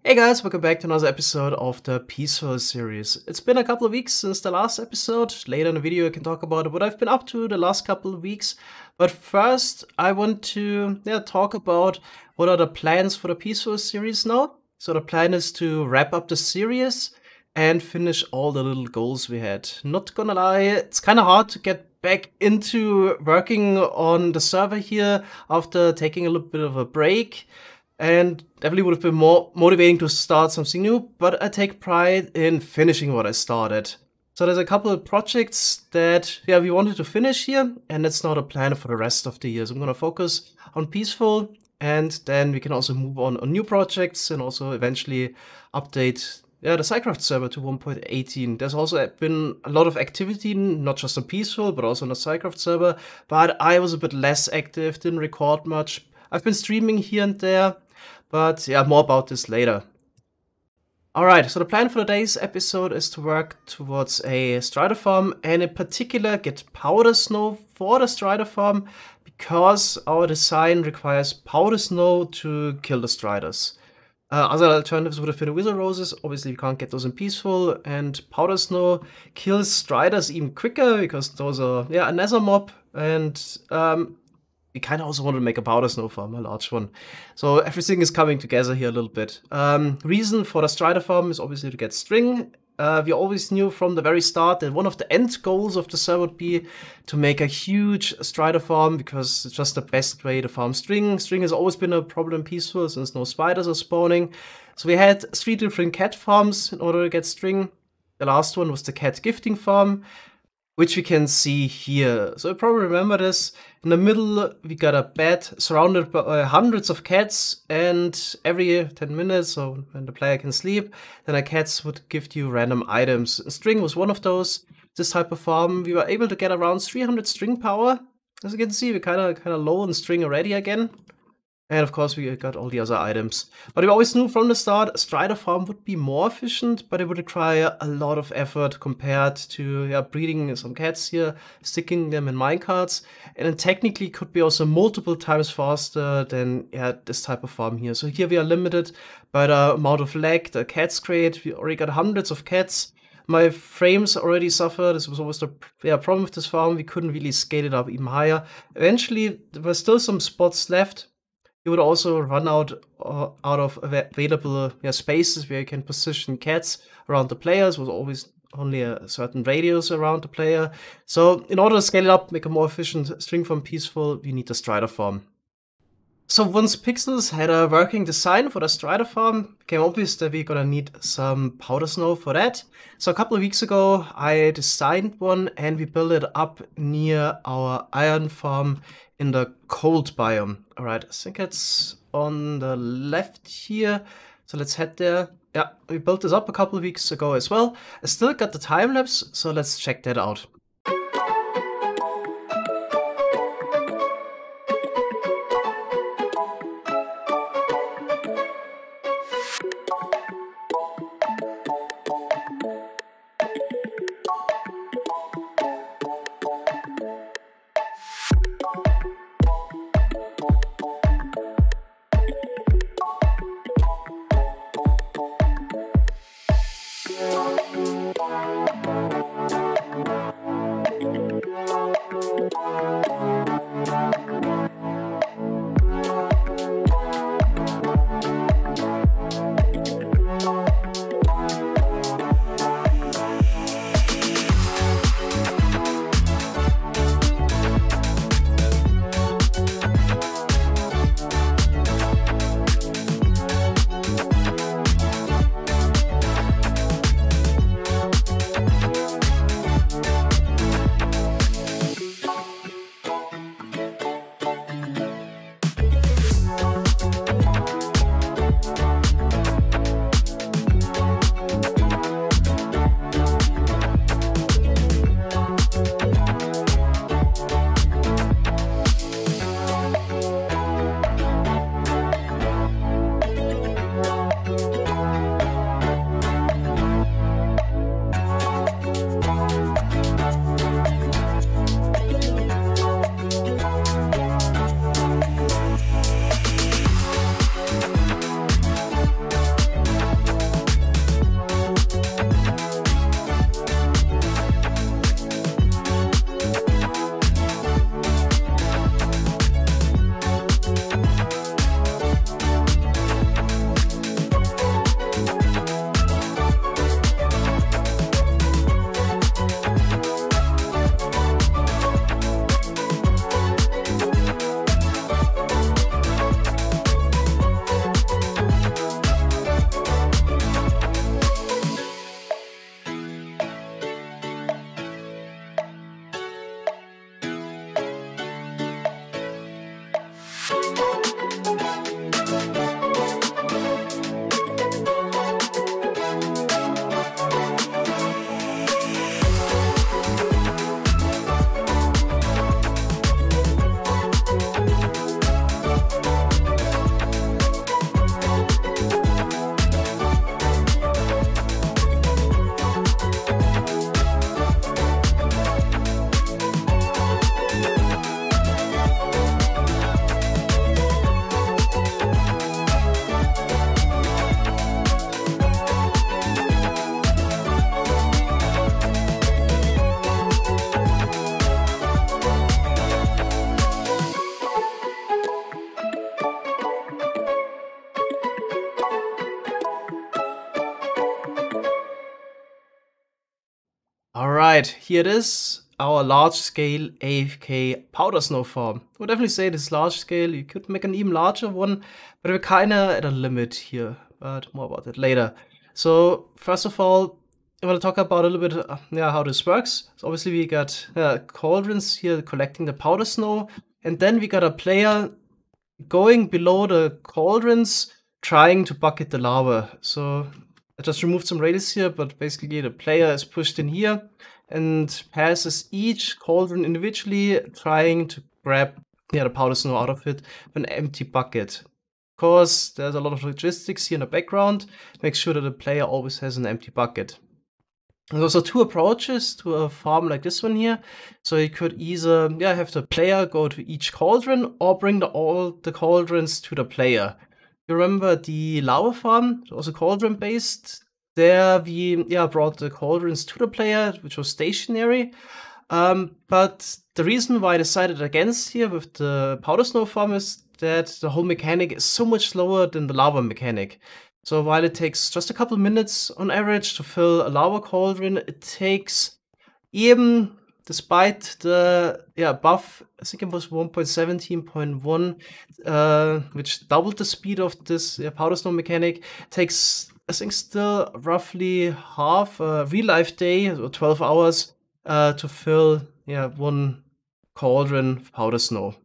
Hey guys, welcome back to another episode of the Peaceful series. It's been a couple of weeks since the last episode. Later in the video I can talk about what I've been up to the last couple of weeks. But first I want to talk about what are the plans for the Peaceful series now. So the plan is to wrap up the series and finish all the little goals we had. Not gonna lie, it's kind of hard to get back into working on the server here after taking a little bit of a break. And definitely would have been more motivating to start something new, but I take pride in finishing what I started. So there's a couple of projects that we wanted to finish here, and that's not a plan for the rest of the year. So I'm gonna focus on Peaceful, and then we can also move on new projects and also eventually update the SciCraft server to 1.18. There's also been a lot of activity, not just on Peaceful, but also on the SciCraft server, but I was a bit less active, didn't record much. I've been streaming here and there, but yeah, more about this later. Alright, so the plan for today's episode is to work towards a Strider farm, and in particular get Powder Snow for the Strider farm, because our design requires Powder Snow to kill the Striders. Other alternatives would have been Wither Roses. Obviously we can't get those in Peaceful, and Powder Snow kills Striders even quicker because those are a Nether mob, and we kind of also want to make a Powder Snow farm, a large one. So everything is coming together here a little bit. Reason for the Strider farm is obviously to get string. We always knew from the very start that one of the end goals of the server would be to make a huge Strider farm, because it's just the best way to farm string. String has always been a problem in Peaceful since no spiders are spawning. So we had 3 different cat farms in order to get string. The last one was the cat gifting farm, which we can see here. So you probably remember this. In the middle, we got a bed surrounded by hundreds of cats, and every 10 minutes, so when the player can sleep, then the cats would give you random items. String was one of those. This type of farm, we were able to get around 300 string power. As you can see, we're kind of low on string already again. And of course, we got all the other items. But we always knew from the start, Strider farm would be more efficient, but it would require a lot of effort compared to breeding some cats here, sticking them in minecarts. And then technically could be also multiple times faster than this type of farm here. So here we are limited by the amount of lag the cats create. We already got hundreds of cats. My frames already suffered. This was always the problem with this farm. We couldn't really scale it up even higher. Eventually, there were still some spots left. You would also run out of available spaces where you can position cats around the players. Was always only a certain radius around the player. So in order to scale it up, make a more efficient string farm Peaceful, we need the Strider farm. So once Pixels had a working design for the Strider farm, it became obvious that we're gonna need some Powder Snow for that. So a couple of weeks ago, I designed one and we built it up near our iron farm in the cold biome. All right, I think it's on the left here. So let's head there. Yeah, we built this up a couple of weeks ago as well. I still got the time lapse, so let's check that out. All right, here it is, our large-scale AFK powder snow farm. I would definitely say this large scale. You could make an even larger one, but we're kind of at a limit here. But more about it later. So first of all, I want to talk about a little bit, yeah, how this works. So obviously we got cauldrons here collecting the powder snow, and then we got a player going below the cauldrons trying to bucket the lava. So I just removed some rails here, but basically the player is pushed in here and passes each cauldron individually, trying to grab the powder snow out of it with an empty bucket. Of course, there's a lot of logistics here in the background. Make sure that the player always has an empty bucket. There's also two approaches to a farm like this one here. So you could either have the player go to each cauldron or bring all the cauldrons to the player. You remember the lava farm, also cauldron based? There we brought the cauldrons to the player, which was stationary. But the reason why I decided against here with the powder snow farm is that the whole mechanic is so much slower than the lava mechanic. So while it takes just a couple minutes on average to fill a lava cauldron, it takes, even despite the buff, I think it was 1.17.1, which doubled the speed of this powder snow mechanic, takes, I think, still roughly half a real life day, or 12 hours, to fill one cauldron of powder snow.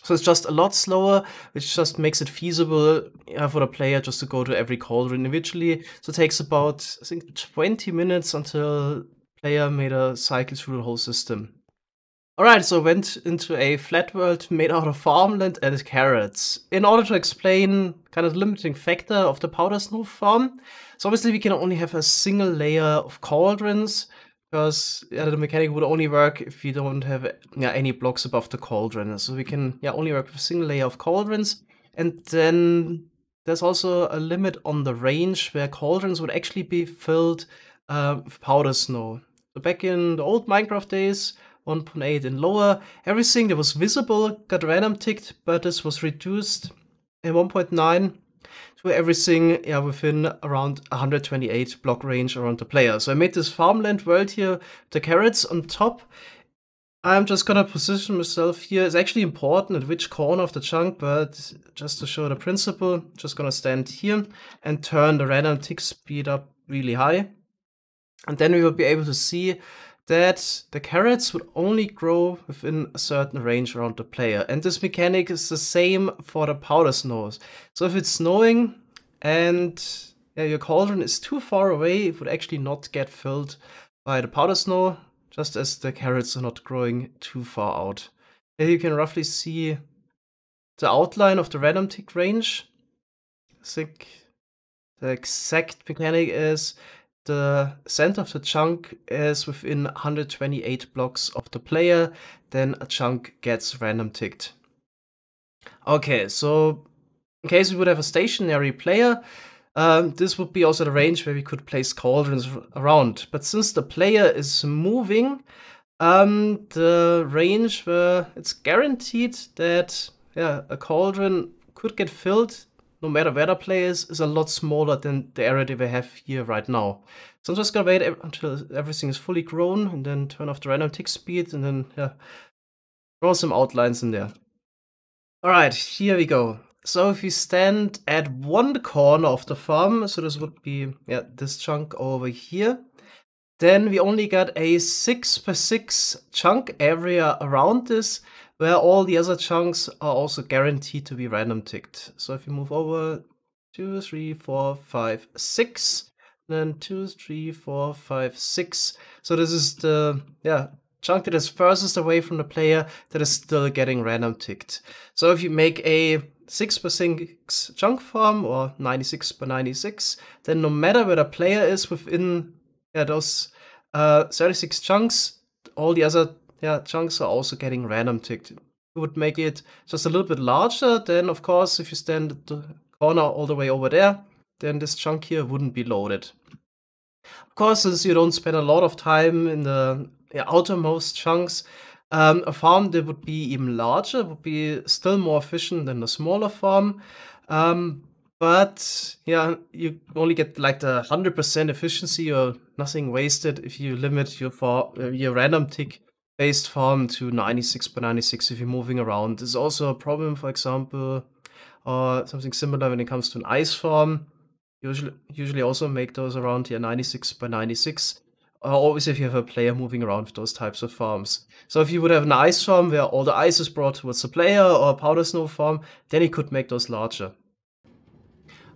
So it's just a lot slower, which just makes it feasible for the player just to go to every cauldron individually. So it takes about, I think, 20 minutes until the player made a cycle through the whole system. Alright, so went into a flat world made out of farmland and carrots. In order to explain kind of the limiting factor of the powder snow farm, so obviously we can only have a single layer of cauldrons, because the mechanic would only work if you don't have any blocks above the cauldron. So we can only work with a single layer of cauldrons. And then there's also a limit on the range where cauldrons would actually be filled with powder snow. So back in the old Minecraft days, 1.8 and lower, everything that was visible got random ticked, but this was reduced in 1.9 to everything within around 128 block range around the player. So I made this farmland world here, the carrots on top. I'm just gonna position myself here. It's actually important at which corner of the chunk, but just to show the principle, just gonna stand here and turn the random tick speed up really high. And then we will be able to see that the carrots would only grow within a certain range around the player. And this mechanic is the same for the powder snows. So if it's snowing and your cauldron is too far away, it would actually not get filled by the powder snow, just as the carrots are not growing too far out. Here you can roughly see the outline of the random tick range. I think the exact mechanic is the center of the chunk is within 128 blocks of the player, then a chunk gets random ticked. Okay, so in case we would have a stationary player, this would be also the range where we could place cauldrons around. But since the player is moving, the range where it's guaranteed that a cauldron could get filled no matter where the player is a lot smaller than the area that we have here right now. So I'm just gonna wait until everything is fully grown and then turn off the random tick speed and then draw some outlines in there. Alright, here we go. So if we stand at one corner of the farm, so this would be this chunk over here, then we only got a 6x6 chunk area around this, where all the other chunks are also guaranteed to be random ticked. So if you move over 2, 3, 4, 5, 6, then 2, 3, 4, 5, 6. So this is the chunk that is furthest away from the player that is still getting random ticked. So if you make a 6x6 chunk farm or 96x96, then no matter where the player is within those 36 chunks, all the other chunks are also getting random ticked. It would make it just a little bit larger. Then, of course, if you stand at the corner all the way over there, then this chunk here wouldn't be loaded. Of course, since you don't spend a lot of time in the outermost chunks, a farm that would be even larger would be still more efficient than the smaller farm. But you only get like the 100% efficiency or nothing wasted if you limit your random tick based farm to 96 by 96 if you're moving around. There's also a problem, for example, something similar when it comes to an ice farm. Usually also make those around here 96 by 96. Always if you have a player moving around with those types of farms. So if you would have an ice farm where all the ice is brought towards the player, or a powder snow farm, then you could make those larger.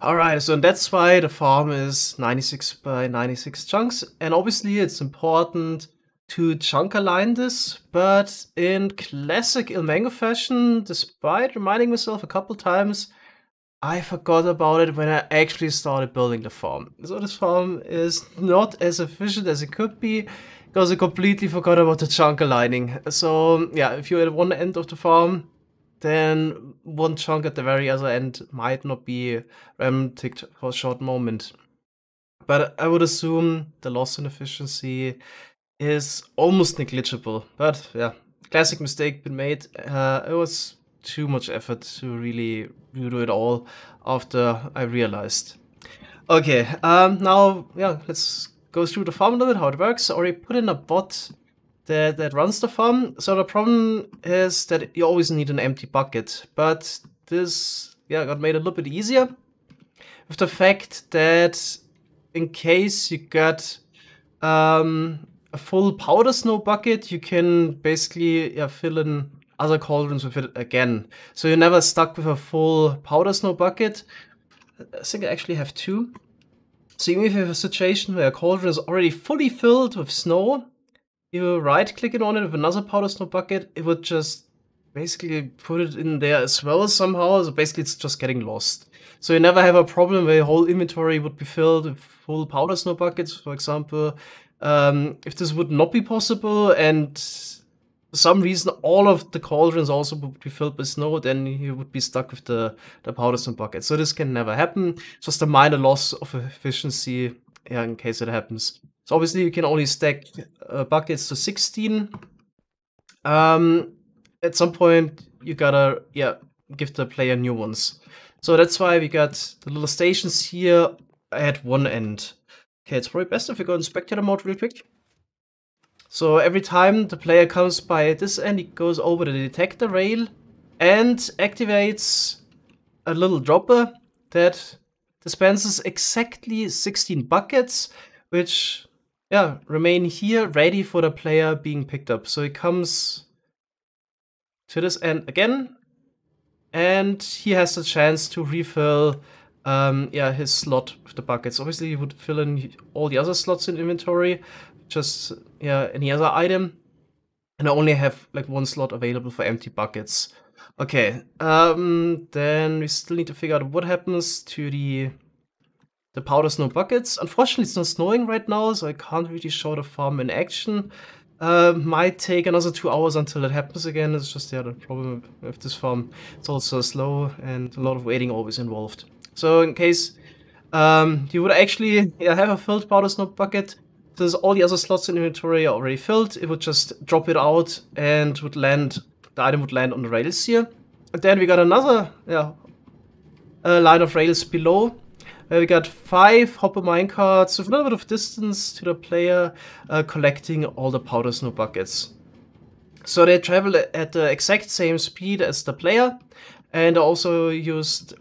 Alright, so that's why the farm is 96 by 96 chunks, and obviously it's important to chunk align this, but in classic Ilmango fashion, despite reminding myself a couple times, I forgot about it when I actually started building the farm. So this farm is not as efficient as it could be, because I completely forgot about the chunk aligning. So yeah, if you're at one end of the farm, then one chunk at the very other end might not be ticked for a short moment. But I would assume the loss in efficiency is almost negligible. But yeah, classic mistake been made. It was too much effort to really redo it all after I realized. Okay, now yeah, let's go through the farm a little bit, how it works. I already put in a bot that runs the farm. So the problem is that you always need an empty bucket, but this got made a little bit easier with the fact that in case you got a full powder snow bucket, you can basically fill in other cauldrons with it again. So you're never stuck with a full powder snow bucket. I think I actually have two. So even if you have a situation where a cauldron is already fully filled with snow, you right click it on it with another powder snow bucket, it would just basically put it in there as well somehow. So basically it's just getting lost. So you never have a problem where your whole inventory would be filled with full powder snow buckets, for example. If this would not be possible and for some reason all of the cauldrons also would be filled with snow, then you would be stuck with the powder snow bucket. So this can never happen. Just a minor loss of efficiency in case it happens. So obviously you can only stack buckets to 16. At some point you gotta give the player new ones. So that's why we got the little stations here at one end. Okay, it's probably best if we go in spectator mode real quick. So every time the player comes by this end, he goes over the detector rail and activates a little dropper that dispenses exactly 16 buckets, which remain here ready for the player being picked up. So he comes to this end again, and he has the chance to refill his slot with the buckets. Obviously, he would fill in all the other slots in inventory, just any other item, and I only have like one slot available for empty buckets. Okay, then we still need to figure out what happens to the powder snow buckets. Unfortunately, it's not snowing right now, so I can't really show the farm in action. Might take another 2 hours until it happens again. It's just the problem with this farm. It's also slow and a lot of waiting always involved. So in case you would actually have a filled powder snow bucket, since all the other slots in inventory are already filled, it would just drop it out and the item would land on the rails here. And then we got another line of rails below. We got 5 hopper minecarts with a little bit of distance to the player, collecting all the powder snow buckets. So they travel at the exact same speed as the player, and also used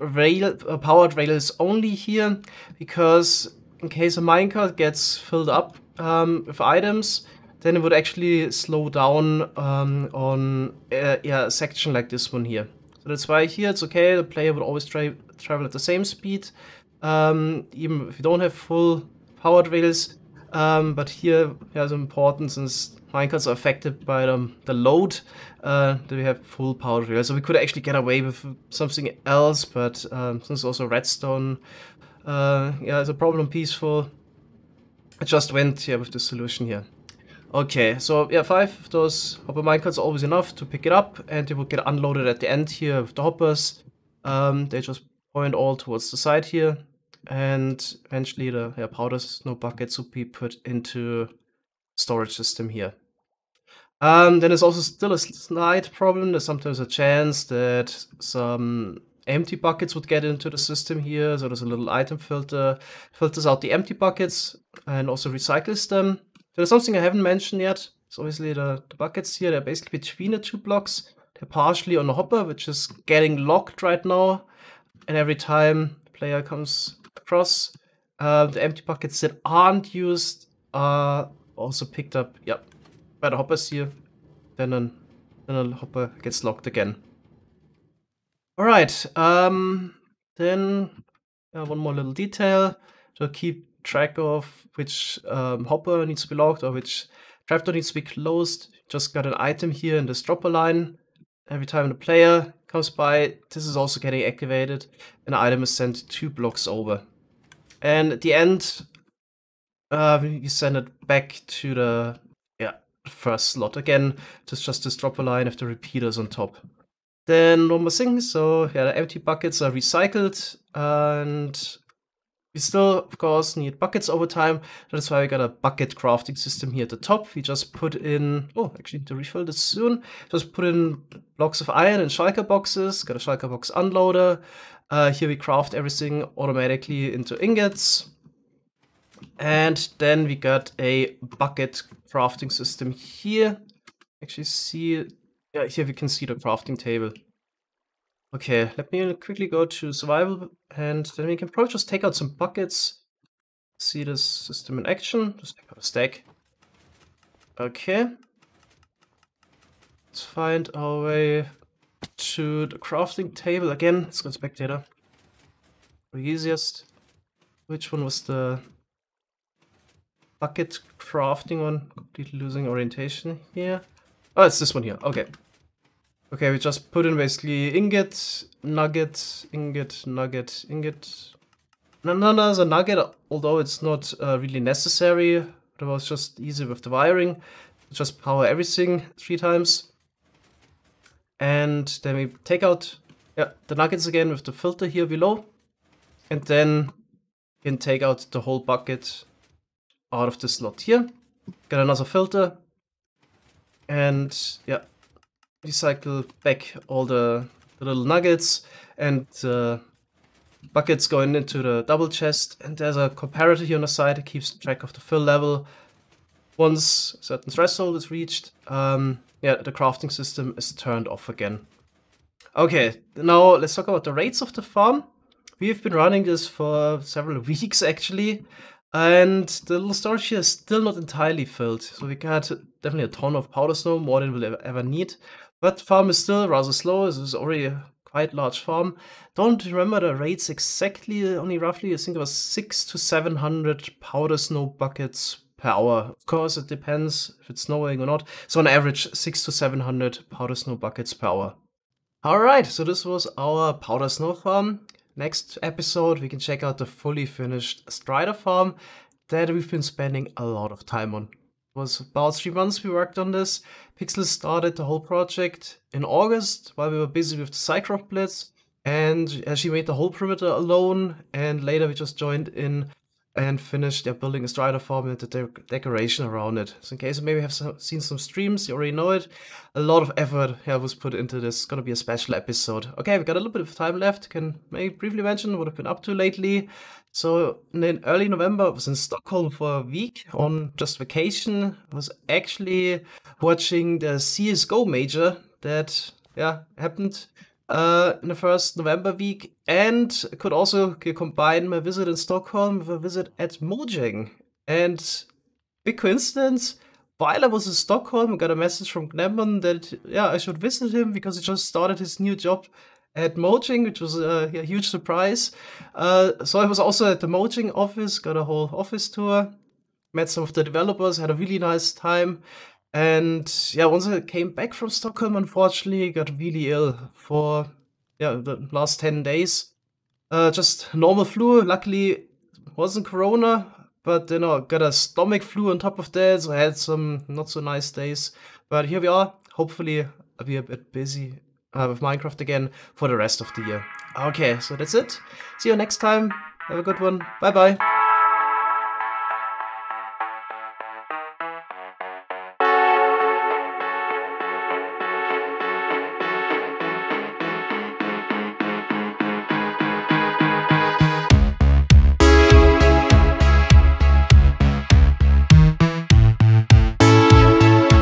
powered rails only here, because in case a minecart gets filled up with items, then it would actually slow down on a section like this one here. So that's why here it's okay, the player would always travel at the same speed, even if you don't have full powered rails. But here it's important, since minecarts are affected by the load, that we have full powered rails. So we could actually get away with something else, but since also redstone is a problem peaceful, I just went with the solution here. Okay, so 5 of those hopper minecarts are always enough to pick it up, and they will get unloaded at the end here with the hoppers. They just point all towards the side here, and eventually the powder snow buckets will be put into storage system here. Then there's also still a slight problem. There's sometimes a chance that some empty buckets would get into the system here. So there's a little item filter, filters out the empty buckets and also recycles them. There's something I haven't mentioned yet. So obviously the buckets here, they're basically between the two blocks. They're partially on the hopper, which is getting locked right now. And every time the player comes across, the empty buckets that aren't used are also picked up, yep, by the hoppers here. Then the hopper gets locked again. Alright, then one more little detail to keep track of which hopper needs to be locked or which trapdoor needs to be closed. Just got an item here in this dropper line. Every time the player comes by, this is also getting activated. An item is sent 2 blocks over. And at the end, you send it back to the first slot. Again, just this dropper line with the repeaters on top. Then one more thing, so yeah, the empty buckets are recycled, and we still, of course, need buckets over time. That's why we got a bucket crafting system here at the top. We just put in, oh, actually need to refill this soon. Just put in blocks of iron and shulker boxes. Got a shulker box unloader. Here we craft everything automatically into ingots. And then we got a bucket crafting system here. Actually see, yeah, here we can see the crafting table. Okay, let me quickly go to survival, and then we can probably just take out some buckets. See this system in action. Just take out a stack. Okay. Let's find our way to the crafting table. Again, let's go spectator. The easiest. Which one was the bucket crafting one? Completely losing orientation here. Oh, it's this one here. Okay. Okay, we just put in basically ingot, nugget, ingot, nugget, ingot. No, there's a nugget, although it's not really necessary. It was just easy with the wiring. Just power everything 3 times. And then we take out the nuggets again with the filter here below. And then we can take out the whole bucket out of the slot here. Get another filter. And yeah, recycle back all the little nuggets, and buckets going into the double chest. And there's a comparator here on the side that keeps track of the fill level. Once a certain threshold is reached, the crafting system is turned off again. Okay, now let's talk about the rates of the farm. We've been running this for several weeks actually, and the little storage here is still not entirely filled. So we got definitely a ton of powder snow, more than we'll ever need. But the farm is still rather slow. This is already a quite large farm. Don't remember the rates exactly, only roughly. I think it was 600 to 700 powder snow buckets per hour. Of course, it depends if it's snowing or not. So on average, 600 to 700 powder snow buckets per hour. Alright, so this was our powder snow farm. Next episode, we can check out the fully finished Strider farm that we've been spending a lot of time on. It was about 3 months we worked on this. Pixel started the whole project in August while we were busy with the Cycroft Blitz, and she made the whole perimeter alone, and later we just joined in and finished building a Strider farm and the decoration around it. So in case you maybe have seen some streams, you already know it. A lot of effort was put into this. It's gonna be a special episode. Okay, we got a little bit of time left. Can maybe briefly mention what I've been up to lately. So in early November, I was in Stockholm for a week on just vacation. I was actually watching the CSGO major that happened in the first November week, and could also combine my visit in Stockholm with a visit at Mojang. And big coincidence, while I was in Stockholm, I got a message from Gnemon that I should visit him because he just started his new job at Mojang, which was a huge surprise. So I was also at the Mojang office, got a whole office tour, met some of the developers, had a really nice time. And once I came back from Stockholm, unfortunately, I got really ill for the last 10 days. Just normal flu. Luckily, it wasn't corona, but got a stomach flu on top of that. So I had some not so nice days. But here we are. Hopefully, I'll be a bit busy with Minecraft again for the rest of the year. Okay, so that's it. See you next time. Have a good one. Bye bye.